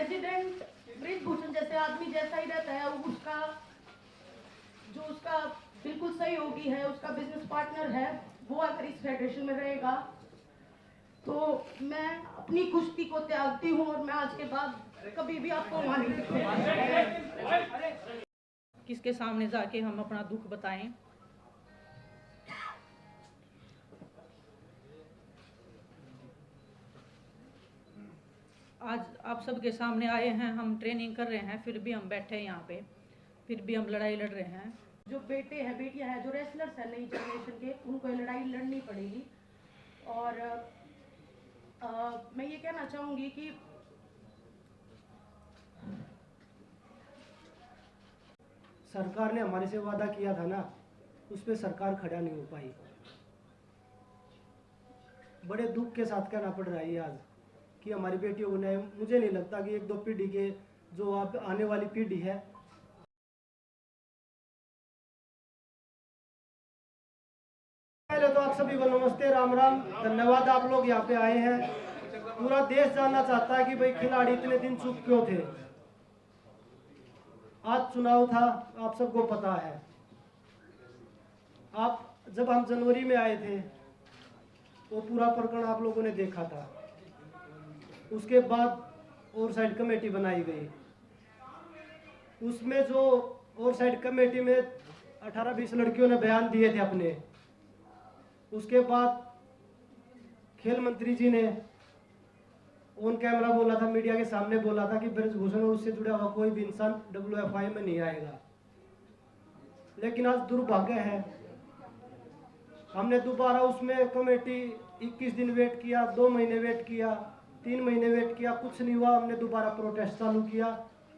President Brijbhushan जैसे आदमी जैसा ही रहता है, उसका बिल्कुल सहयोगी है, उसका बिजनेस पार्टनर है, वो अगर इस फेडरेशन में रहेगा तो मैं अपनी कुश्ती को त्यागती हूँ और मैं आज के बाद कभी भी आपको वहां नहीं दिखूंगा। किसके सामने जाके हम अपना दुख बताएं। आज आप सबके सामने आए हैं, हम ट्रेनिंग कर रहे हैं, फिर भी हम बैठे हैं यहाँ पे, फिर भी हम लड़ाई लड़ रहे हैं। जो बेटे हैं, बेटियां हैं, जो रेसलर्स हैं नई जनरेशन के, उनको ये लड़ाई लड़नी पड़ेगी। और मैं ये कहना चाहूंगी कि सरकार ने हमारे से वादा किया था ना, उस पर सरकार खड़ा नहीं हो पाई। बड़े दुख के साथ कहना पड़ रहा है आज कि हमारी बेटियों को न्याय, मुझे नहीं लगता कि एक दो पीढ़ी के जो आप आने वाली पीढ़ी है, पहले तो आप सभी को नमस्ते, राम राम, धन्यवाद आप लोग यहाँ पे आए हैं। पूरा देश जानना चाहता है कि भाई खिलाड़ी इतने दिन चुप क्यों थे। आज चुनाव था, आप सबको पता है। जब हम जनवरी में आए थे तो पूरा प्रकरण आप लोगों ने देखा था। उसके बाद ओवरसाइड कमेटी बनाई गई, उसमें जो ओवरसाइड कमेटी में 18-20 लड़कियों ने बयान दिए थे अपने। उसके बाद खेल मंत्री जी ने ऑन कैमरा बोला था, मीडिया के सामने बोला था कि ब्रिजभूषण और उससे जुड़ा हुआ कोई भी इंसान WFI में नहीं आएगा। लेकिन आज दुर्भाग्य है, हमने दोबारा उसमें कमेटी 21 दिन वेट किया, 2 महीने वेट किया, 3 महीने वेट किया, कुछ नहीं हुआ। हमने दोबारा प्रोटेस्ट चालू किया,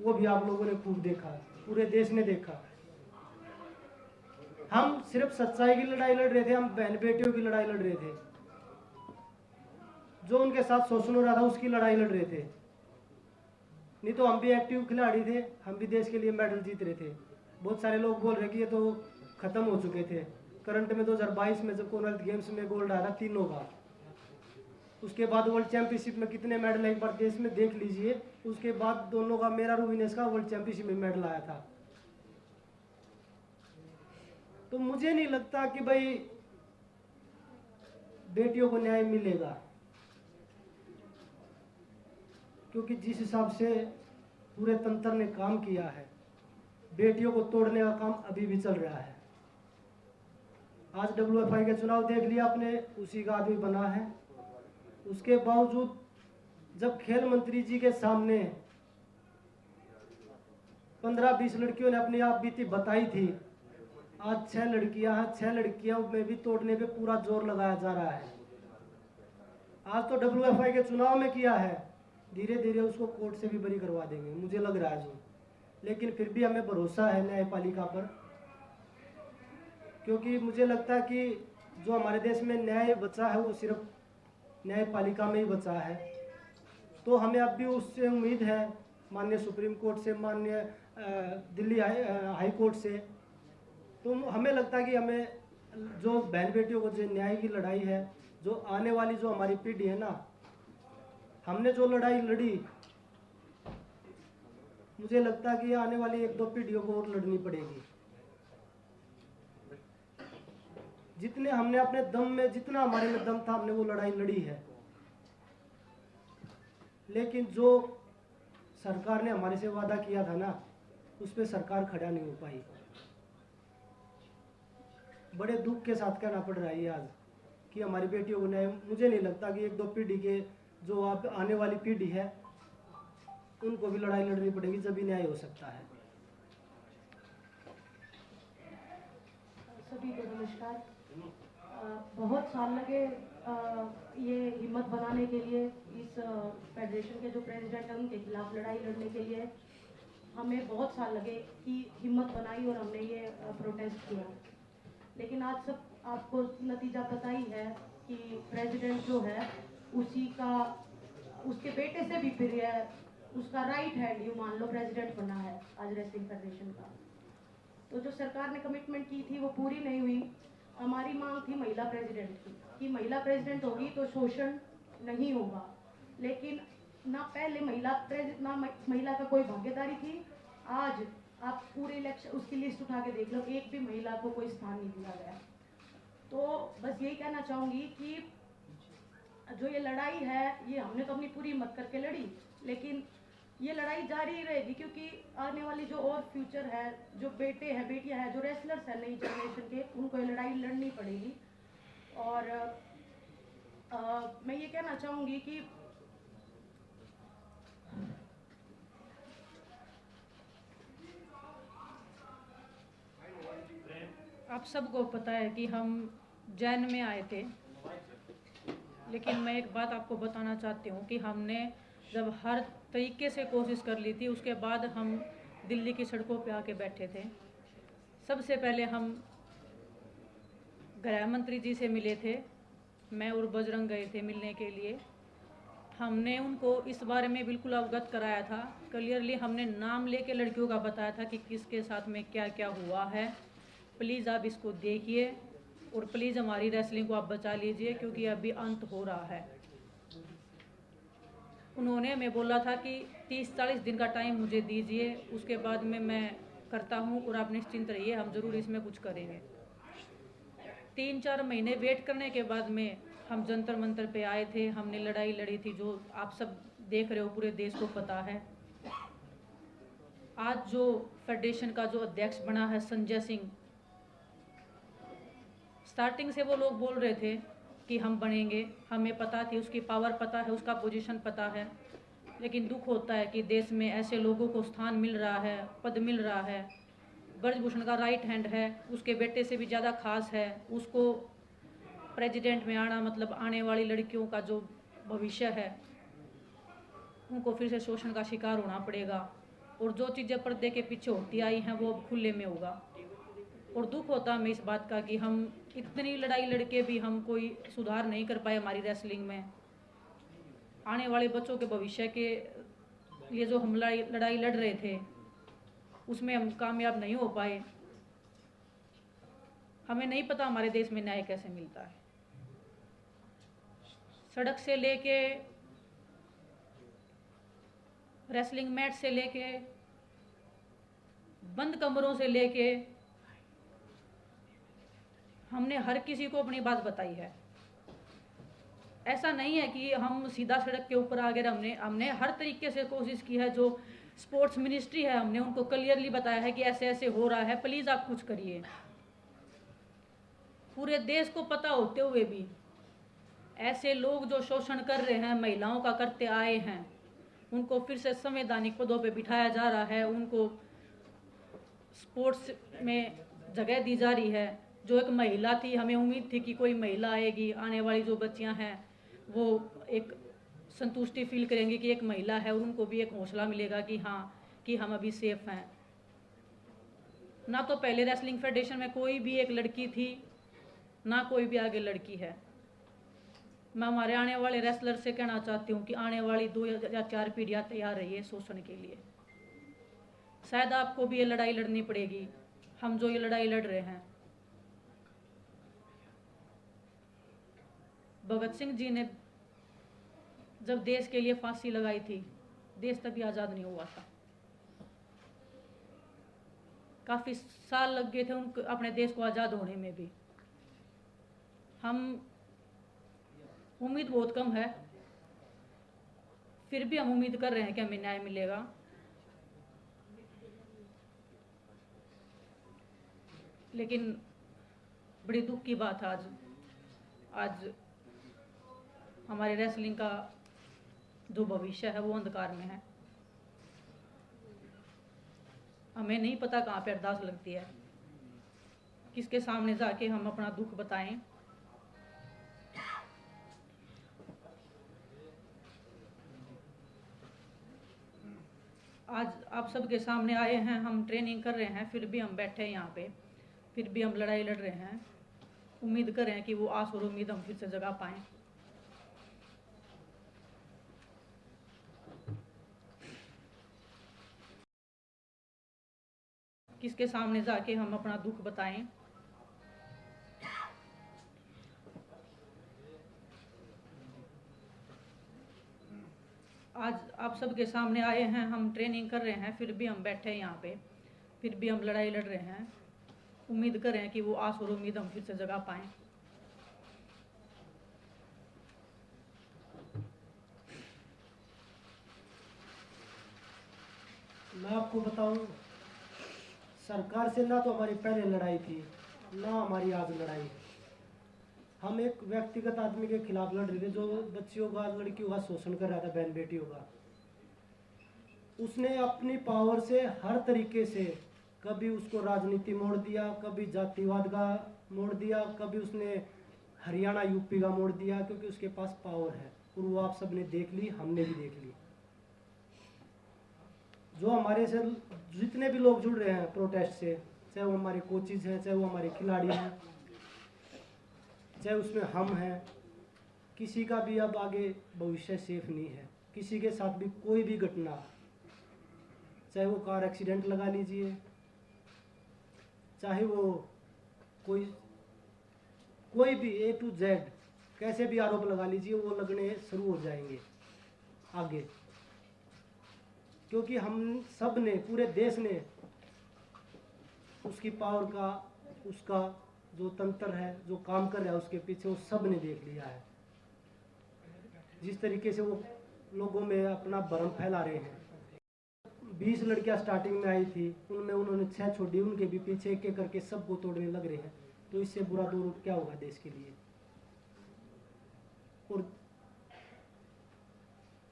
वो भी आप लोगों ने खूब देखा, पूरे देश ने देखा। हम सिर्फ सच्चाई की लड़ाई लड़ रहे थे, हम बहन बेटियों की लड़ाई लड़ रहे थे। जो उनके साथ शोषण हो रहा था उसकी लड़ाई लड़ रहे थे। नहीं तो हम भी एक्टिव खिलाड़ी थे, हम भी देश के लिए मेडल जीत रहे थे। बहुत सारे लोग बोल रहे कि ये तो खत्म हो चुके थे। करंट में 2022 में जब कॉमनवेल्थ गेम्स में गोल्ड आया था तीनों का, उसके बाद वर्ल्ड चैंपियनशिप में कितने मेडल एक बार देश में देख लीजिए। उसके बाद दोनों का, मेरा रूविनेस का वर्ल्ड चैंपियनशिप में मेडल आया था। तो मुझे नहीं लगता कि भाई बेटियों को न्याय मिलेगा, क्योंकि जिस हिसाब से पूरे तंत्र ने काम किया है, बेटियों को तोड़ने का काम अभी भी चल रहा है। आज WFI के चुनाव देख लिया आपने, उसी का आदमी बना है। उसके बावजूद जब खेल मंत्री जी के सामने 15-20 लड़कियों ने अपनी आप बीती बताई थी, आज 6 लड़कियां हैं, 6 लड़कियां में भी तोड़ने पे पूरा जोर लगाया जा रहा है। आज तो WFI के चुनाव में किया है, धीरे धीरे उसको कोर्ट से भी बरी करवा देंगे, मुझे लग रहा है जो। लेकिन फिर भी हमें भरोसा है न्यायपालिका पर, क्योंकि मुझे लगता है कि जो हमारे देश में न्याय बचा है वो सिर्फ न्यायपालिका में ही बचा है। तो हमें अब भी उससे उम्मीद है, माननीय सुप्रीम कोर्ट से, माननीय दिल्ली हाई कोर्ट से। तो हमें लगता है कि हमें जो बहन बेटियों को जो न्याय की लड़ाई है, जो आने वाली जो हमारी पीढ़ी है ना, हमने जो लड़ाई लड़ी, मुझे लगता है कि आने वाली 1-2 पीढ़ियों को और लड़नी पड़ेगी। जितने हमने अपने दम में, जितना हमारे में दम था, हमने वो लड़ाई लड़ी है। लेकिन जो सरकार ने हमारे से वादा किया था ना, उस पर सरकार खड़ा नहीं हो पाई। बड़े दुख के साथ कहना पड़ रहा है आज कि हमारी बेटियों को न्याय, मुझे नहीं लगता कि 1-2 पीढ़ी के जो आप आने वाली पीढ़ी है, उनको भी लड़ाई लड़नी पड़ेगी, जब भी न्याय हो सकता है। सभी को नमस्कार। बहुत साल लगे ये हिम्मत बनाने के लिए, इस फेडरेशन के जो प्रेसिडेंट हैं उनके खिलाफ लड़ाई लड़ने के लिए हमें बहुत साल लगे कि हिम्मत बनाई और हमने ये प्रोटेस्ट किया। लेकिन आज सब आपको नतीजा पता ही है कि प्रेसिडेंट जो है उसके बेटे से भी प्रिय है, उसका राइट हैंड यूँ मान लो प्रेसिडेंट बना है आज रेसलिंग फेडरेशन का। तो जो सरकार ने कमिटमेंट की थी वो पूरी नहीं हुई। हमारी मांग थी महिला प्रेसिडेंट की, कि महिला प्रेसिडेंट होगी तो शोषण नहीं होगा। लेकिन ना पहले महिला का कोई भागीदारी थी। आज आप पूरे इलेक्शन उसकी लिस्ट उठा के देख लो, एक भी महिला को कोई स्थान नहीं दिया गया। तो बस यही कहना चाहूँगी कि जो ये लड़ाई है, ये हमने तो अपनी पूरी हिम्मत करके लड़ी, लेकिन ये लड़ाई जारी ही रहेगी, क्योंकि आने वाली जो और फ्यूचर है, जो बेटे हैं, बेटियां हैं, जो रेसलर्स हैं नई जनरेशन के, उनको ये लड़ाई लड़नी पड़ेगी। और मैं ये कहना चाहूँगी कि आप सबको पता है कि हम जैन में आए थे, लेकिन मैं एक बात आपको बताना चाहती हूँ कि हमने जब हर तरीके से कोशिश कर ली थी, उसके बाद हम दिल्ली की सड़कों पे आके बैठे थे। सबसे पहले हम गृह मंत्री जी से मिले थे, मैं और बजरंग गए थे मिलने के लिए। हमने उनको इस बारे में बिल्कुल अवगत कराया था, क्लियरली हमने नाम लेके लड़कियों का बताया था कि किसके साथ में क्या क्या हुआ है। प्लीज़ आप इसको देखिए और प्लीज़ हमारी रेसलिंग को आप बचा लीजिए, क्योंकि अभी अंत हो रहा है। उन्होंने हमें बोला था कि 30-40 दिन का टाइम मुझे दीजिए, उसके बाद में मैं करता हूँ और आप निश्चिंत रहिए, हम ज़रूर इसमें कुछ करेंगे। 3-4 महीने वेट करने के बाद में हम जंतर मंतर पे आए थे, हमने लड़ाई लड़ी थी, जो आप सब देख रहे हो, पूरे देश को पता है। आज जो फेडरेशन का जो अध्यक्ष बना है संजय सिंह, स्टार्टिंग से वो लोग बोल रहे थे कि हम बनेंगे, हमें पता थी, उसकी पावर पता है, उसका पोजीशन पता है, लेकिन दुख होता है कि देश में ऐसे लोगों को स्थान मिल रहा है, पद मिल रहा है। ब्रजभूषण का राइट हैंड है, उसके बेटे से भी ज़्यादा खास है, उसको प्रेसिडेंट में आना मतलब आने वाली लड़कियों का जो भविष्य है, उनको फिर से शोषण का शिकार होना पड़ेगा, और जो चीज़ें पर्दे के पीछे होती आई हैं वो अब खुले में होगा। और दुख होता है हमें इस बात का कि हम इतनी लड़ाई लड़के भी हम कोई सुधार नहीं कर पाए हमारी रेसलिंग में। आने वाले बच्चों के भविष्य के लिए जो हम लड़ाई लड़ रहे थे, उसमें हम कामयाब नहीं हो पाए। हमें नहीं पता हमारे देश में न्याय कैसे मिलता है। सड़क से लेके, रेसलिंग मैट से लेके, बंद कमरों से लेके, हमने हर किसी को अपनी बात बताई है। ऐसा नहीं है कि हम सीधा सड़क के ऊपर आ गए, हमने हर तरीके से कोशिश की है। जो स्पोर्ट्स मिनिस्ट्री है, हमने उनको क्लियरली बताया है कि ऐसे ऐसे हो रहा है, प्लीज़ आप कुछ करिए। पूरे देश को पता होते हुए भी ऐसे लोग जो शोषण कर रहे हैं, महिलाओं का करते आए हैं, उनको फिर से संवैधानिक पदों पे बिठाया जा रहा है, उनको स्पोर्ट्स में जगह दी जा रही है। जो एक महिला थी, हमें उम्मीद थी कि कोई महिला आएगी, आने वाली जो बच्चियां हैं वो एक संतुष्टि फील करेंगी कि एक महिला है, और उनको भी एक हौसला मिलेगा कि हाँ, कि हम अभी सेफ हैं। ना तो पहले रेसलिंग फेडरेशन में कोई भी एक लड़की थी, ना कोई भी आगे लड़की है। मैं हमारे आने वाले रेसलर से कहना चाहती हूँ कि आने वाली 2 या 4 पीढ़ियाँ तैयार रहिए शोषण के लिए। शायद आपको भी ये लड़ाई लड़नी पड़ेगी, हम जो ये लड़ाई लड़ रहे हैं। भगत सिंह जी ने जब देश के लिए फांसी लगाई थी, देश तभी आज़ाद नहीं हुआ था। काफ़ी साल लग गए थे उनको अपने देश को आज़ाद होने में भी। हम उम्मीद बहुत कम है, फिर भी हम उम्मीद कर रहे हैं कि हमें न्याय मिलेगा। लेकिन बड़ी दुख की बात है, आज हमारे रेसलिंग का जो भविष्य है वो अंधकार में है। हमें नहीं पता कहाँ पे अरदास लगती है, किसके सामने जाके हम अपना दुख बताएं। आज आप सबके सामने आए हैं, हम ट्रेनिंग कर रहे हैं, फिर भी हम बैठे हैं यहाँ पे, फिर भी हम लड़ाई लड़ रहे हैं। उम्मीद कर रहे हैं कि वो आस और उम्मीद हम फिर से जगा पाएं। किसके सामने जाके हम अपना दुख बताएं। आज आप सबके सामने आए हैं, हम ट्रेनिंग कर रहे हैं, फिर भी हम बैठे हैं यहाँ पे, फिर भी हम लड़ाई लड़ रहे हैं। उम्मीद कर रहे हैं कि वो आस और उम्मीद हम फिर से जगा पाएँ। मैं आपको बताऊं, सरकार से ना तो हमारी पहले लड़ाई थी, ना हमारी आज लड़ाई है। हम एक व्यक्तिगत आदमी के खिलाफ लड़ रहे थे जो बच्चियों का, लड़कियों का शोषण कर रहा था, बहन बेटियों का। उसने अपनी पावर से हर तरीके से, कभी उसको राजनीति मोड़ दिया, कभी जातिवाद का मोड़ दिया, कभी उसने हरियाणा यूपी का मोड़ दिया, क्योंकि उसके पास पावर है। और वो आप सबने देख ली, हमने भी देख ली। जो हमारे से जितने भी लोग जुड़ रहे हैं प्रोटेस्ट से, चाहे वो हमारे कोचिज हैं, चाहे वो हमारे खिलाड़ी हैं, चाहे उसमें हम हैं, किसी का भी अब आगे भविष्य सेफ नहीं है। किसी के साथ भी कोई भी घटना, चाहे वो कार एक्सीडेंट लगा लीजिए, चाहे वो कोई भी A to Z कैसे भी आरोप लगा लीजिए, वो लगने शुरू हो जाएंगे आगे। क्योंकि हम सब ने, पूरे देश ने उसकी पावर का, उसका जो तंत्र है, जो काम कर रहा है उसके पीछे, वो सब ने देख लिया है। जिस तरीके से वो लोगों में अपना भ्रम फैला रहे हैं। 20 लड़कियां स्टार्टिंग में आई थी, उनमें उन्होंने 6 छोड़ी, उनके भी पीछे एक एक करके सबको तोड़ने लग रहे हैं। तो इससे बुरा दौर क्या होगा देश के लिए। और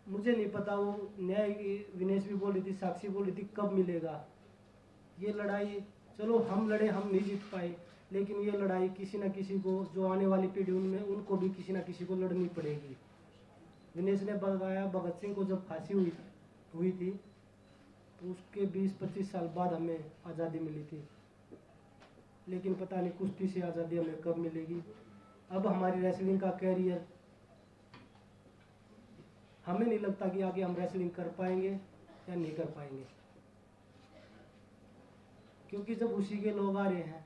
मुझे नहीं पता, वो न्याय विनेश भी बोल रही थी, साक्षी बोल रही थी, कब मिलेगा ये लड़ाई। चलो हम लड़े, हम नहीं जीत पाए, लेकिन ये लड़ाई किसी न किसी को, जो आने वाली पीढ़ी उनमें, उनको भी किसी न किसी को लड़नी पड़ेगी। विनेश ने बताया, भगत सिंह को जब फांसी हुई थी तो उसके 20-25 साल बाद हमें आज़ादी मिली थी, लेकिन पता नहीं कुश्ती से आज़ादी हमें कब मिलेगी। अब हमारी रेसलिंग का कैरियर, हमें नहीं लगता कि आगे हम रेसलिंग कर पाएंगे या नहीं कर पाएंगे। क्योंकि जब उसी के लोग आ रहे हैं,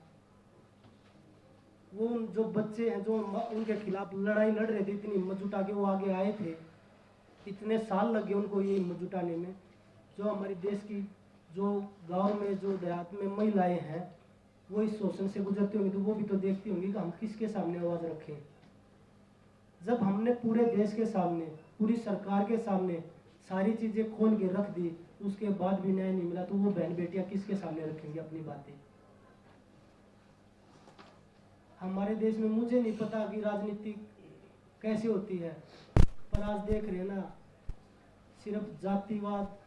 वो जो बच्चे हैं जो उनके खिलाफ लड़ाई लड़ रहे थे, इतनी हिम्मत जुटा के वो आगे आए थे, इतने साल लगे उनको ये हिम्मत जुटाने में। जो हमारे देश की, जो गांव में, जो देहात में महिलाएं हैं, वो इस शोषण से गुजरती होंगी, तो वो भी तो देखती होंगी कि हम किसके सामने आवाज़ रखें। जब हमने पूरे देश के सामने, पूरी सरकार के सामने सारी चीज़ें खोल के रख दी, उसके बाद भी न्याय नहीं मिला, तो वो बहन बेटियां किसके सामने रखेंगे अपनी बातें। हमारे देश में मुझे नहीं पता कि राजनीति कैसे होती है, पर आज देख रहे हैं ना, सिर्फ जातिवाद,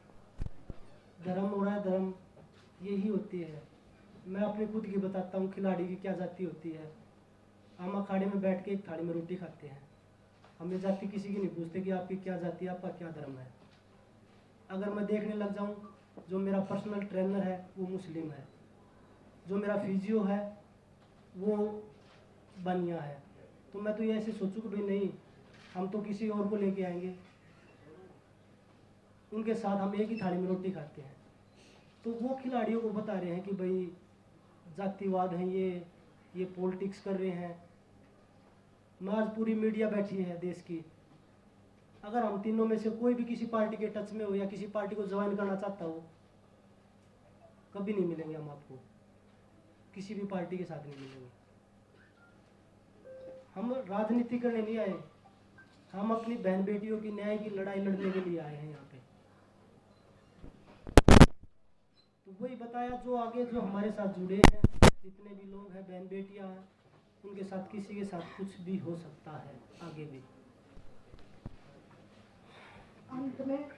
धर्म हो रहा है, धर्म यही होती है। मैं अपनी खुद की बताता हूँ, खिलाड़ी की क्या जाति होती है। हम अखाड़े में बैठ के एक थाली में रोटी खाते हैं, हमें जाति किसी की नहीं पूछते कि आपकी क्या जाति है, आपका क्या धर्म है। अगर मैं देखने लग जाऊं, जो मेरा पर्सनल ट्रेनर है वो मुस्लिम है, जो मेरा फिजियो है वो बनिया है, तो मैं तो ये ऐसे सोचूं कि भाई नहीं, हम तो किसी और को लेके आएंगे, उनके साथ हम एक ही थाली में रोटी खाते हैं। तो वो खिलाड़ियों को बता रहे हैं कि भाई जातिवाद है, ये पॉलिटिक्स कर रहे हैं। मैं आज पूरी मीडिया बैठी है देश की, अगर हम तीनों में से कोई भी किसी पार्टी के टच में हो या किसी पार्टी को ज्वाइन करना चाहता हो, कभी नहीं मिलेंगे हम आपको, किसी भी पार्टी के साथ नहीं मिलेंगे। हम राजनीति करने नहीं आए, हम अपनी बहन बेटियों की न्याय की लड़ाई लड़ने के लिए आए हैं यहाँ पे। तो वही बताया, जो आगे जो हमारे साथ जुड़े हैं, जितने भी लोग हैं, बहन बेटियां हैं, उनके साथ किसी के साथ कुछ भी हो सकता है आगे भी। अंत में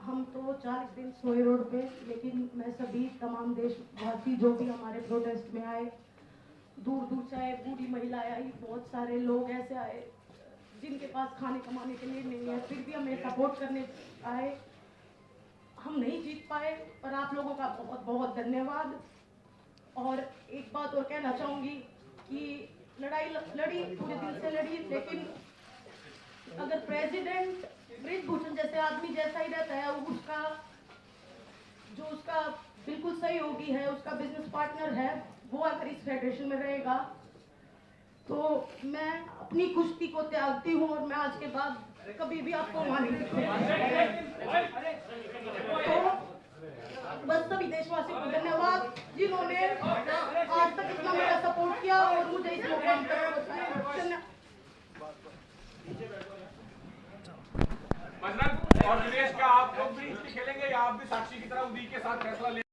हम तो 40 दिन सोए रोड पे, लेकिन मैं सभी तमाम देशवासी जो भी हमारे प्रोटेस्ट में आए, दूर दूर से आए, बूढ़ी महिलाएं आई, बहुत सारे लोग ऐसे आए जिनके पास खाने कमाने के लिए नहीं है, फिर भी हमें सपोर्ट करने आए। हम नहीं जीत पाए, पर आप लोगों का बहुत बहुत धन्यवाद। और एक बात और कहना चाहूँगी कि लड़ाई लड़ी, पूरे दिल से लड़ी, लेकिन अगर प्रेसिडेंट ब्रिजभूषण जैसे आदमी जैसा ही रहता है, उसका बिल्कुल सहयोगी है, उसका बिजनेस पार्टनर है, वो अगर इस फेडरेशन में रहेगा, तो मैं अपनी कुश्ती को त्यागती हूँ और मैं आज के बाद कभी भी आपको वहां नहीं दिखेगा। तो बस सभी देशवासियों को धन्यवाद जिन्होंने आज तक इतना मेरा सपोर्ट किया और मुझे इस मुकाम तक पहुंचाया। और दिनेश, क्या आप लोग भी खेलेंगे या आप भी साक्षी की तरह उदी के साथ फैसला ले